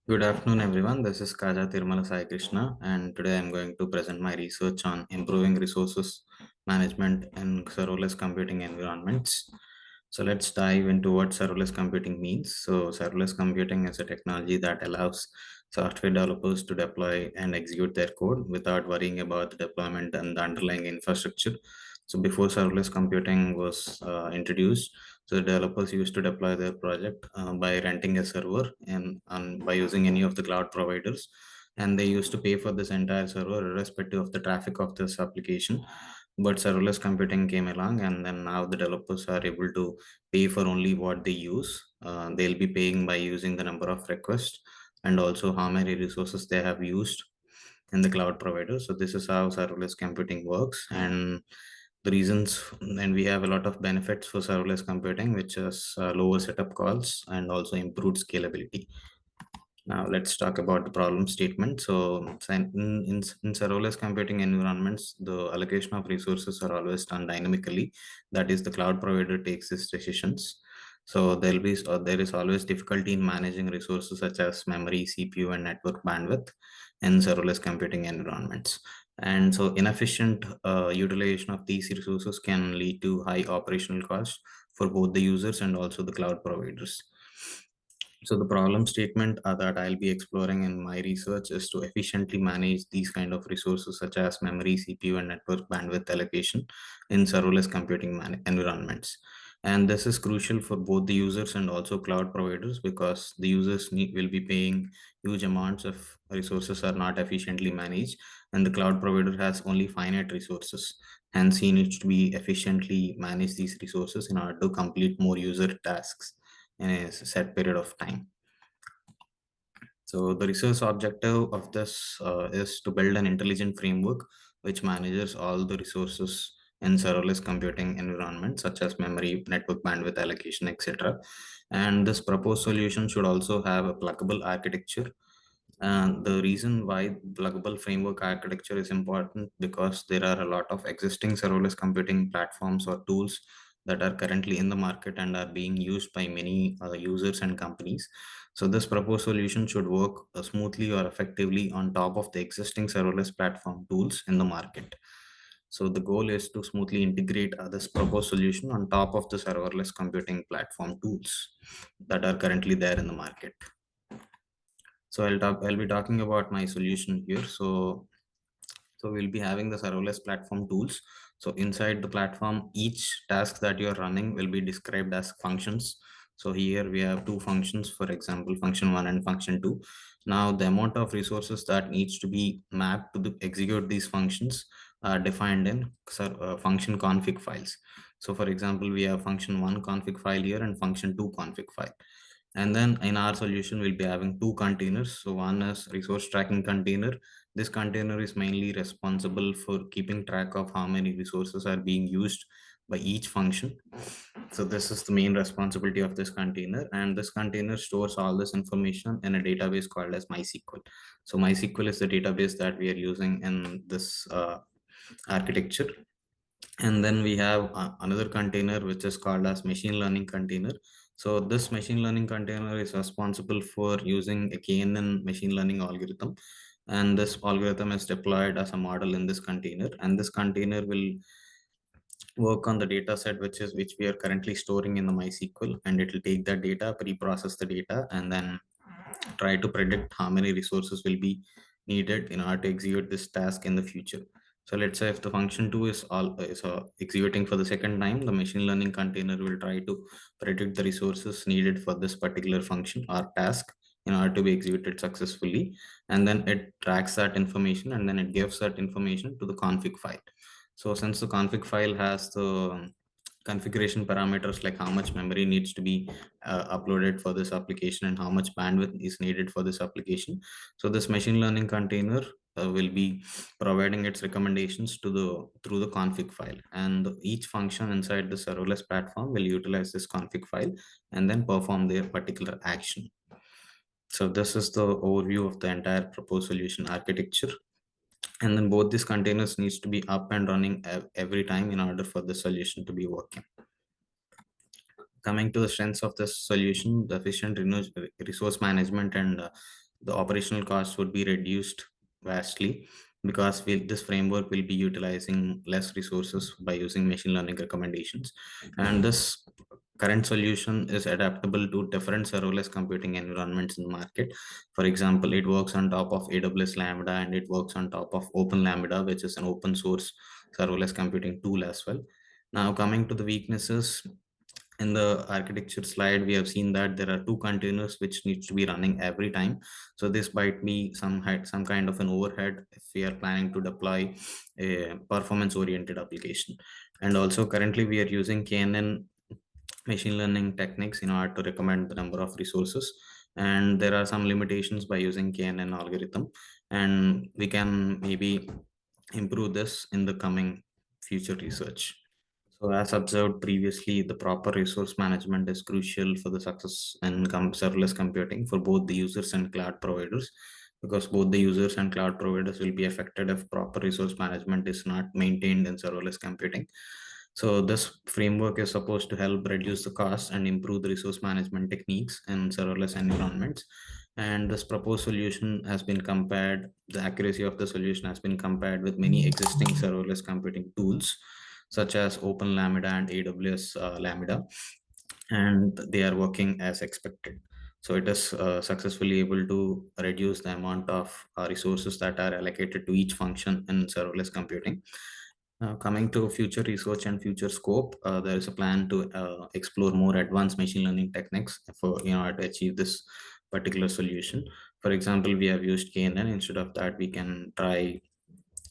Good afternoon, everyone. This is Kaja Tirumala Sai Krishna, and today I'm going to present my research on improving resources management in serverless computing environments. So let's dive into what serverless computing means. So serverless computing is a technology that allows software developers to deploy and execute their code without worrying about the deployment and the underlying infrastructure. So before serverless computing was introduced, so developers used to deploy their project by renting a server and by using any of the cloud providers, and they used to pay for this entire server irrespective of the traffic of this application. But serverless computing came along, and then now the developers are able to pay for only what they use. They'll be paying by using the number of requests and also how many resources they have used in the cloud provider. So this is how serverless computing works, and the reasons, and we have a lot of benefits for serverless computing, which is lower setup costs and also improved scalability. Now let's talk about the problem statement. So in serverless computing environments, the allocation of resources are always done dynamically. That is, the cloud provider takes these decisions. So there is always difficulty in managing resources such as memory, CPU, and network bandwidth in serverless computing environments. And so inefficient utilization of these resources can lead to high operational costs for both the users and also the cloud providers. So the problem statement that I'll be exploring in my research is to efficiently manage these kind of resources such as memory, CPU, and network bandwidth allocation in serverless computing environments. And this is crucial for both the users and also cloud providers, because the users will be paying huge amounts of resources are not efficiently managed, and the cloud provider has only finite resources. Hence, he needs to be efficiently manage these resources in order to complete more user tasks in a set period of time. So the research objective of this is to build an intelligent framework which manages all the resources in serverless computing environment, such as memory, network bandwidth allocation, etc. And this proposed solution should also have a pluggable architecture. And the reason why pluggable framework architecture is important, because there are a lot of existing serverless computing platforms or tools that are currently in the market and are being used by many users and companies. So this proposed solution should work smoothly or effectively on top of the existing serverless platform tools in the market. So the goal is to smoothly integrate this proposed solution on top of the serverless computing platform tools that are currently there in the market. So I'll be talking about my solution here. So we'll be having the serverless platform tools. So inside the platform, each task that you're running will be described as functions. So here we have two functions, for example, function one and function two. Now the amount of resources that needs to be mapped to execute these functions are defined in function config files. So for example, we have function one config file here and function two config file. And then in our solution, we'll be having two containers. So one is resource tracking container. This container is mainly responsible for keeping track of how many resources are being used by each function. So this is the main responsibility of this container, and this container stores all this information in a database called as MySQL. So MySQL is the database that we are using in this architecture. And then we have another container which is called as machine learning container. So this machine learning container is responsible for using a KNN machine learning algorithm, and this algorithm is deployed as a model in this container, and this container will work on the data set which we are currently storing in the MySQL, and it will take that data, pre-process the data, and then try to predict how many resources will be needed in order to execute this task in the future. So let's say if the function 2 is executing for the second time, the machine learning container will try to predict the resources needed for this particular function or task in order to be executed successfully. And then it tracks that information, and then it gives that information to the config file. So since the config file has the configuration parameters like how much memory needs to be uploaded for this application and how much bandwidth is needed for this application, so this machine learning container will be providing its recommendations to the through the config file, and each function inside the serverless platform will utilize this config file and then perform their particular action. So this is the overview of the entire proposed solution architecture, and then both these containers needs to be up and running every time in order for the solution to be working. Coming to the strengths of this solution, the efficient resource management and the operational costs would be reduced vastly because this framework will be utilizing less resources by using machine learning recommendations. And this current solution is adaptable to different serverless computing environments in the market. For example, it works on top of AWS Lambda, and it works on top of Open Lambda, which is an open source serverless computing tool as well. Now, coming to the weaknesses, in the architecture slide, we have seen that there are two containers which needs to be running every time. So this might be some kind of an overhead if we are planning to deploy a performance oriented application. And also currently we are using KNN machine learning techniques in order to recommend the number of resources, and there are some limitations by using KNN algorithm, and we can maybe improve this in the coming future research. So, as observed previously, the proper resource management is crucial for the success in serverless computing for both the users and cloud providers, because both the users and cloud providers will be affected if proper resource management is not maintained in serverless computing. So, this framework is supposed to help reduce the cost and improve the resource management techniques in serverless environments. And this proposed solution has been compared, the accuracy of the solution has been compared with many existing serverless computing tools such as Open Lambda and AWS Lambda, and they are working as expected. So it is successfully able to reduce the amount of resources that are allocated to each function in serverless computing. Coming to future research and future scope, there is a plan to explore more advanced machine learning techniques for in order to achieve this particular solution. For example, we have used KNN. Instead of that, we can try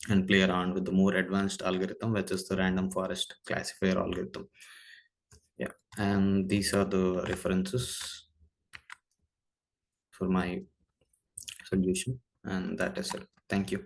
and play around with the more advanced algorithm, which is the random forest classifier algorithm. Yeah, and these are the references for my solution, and that is it. Thank you.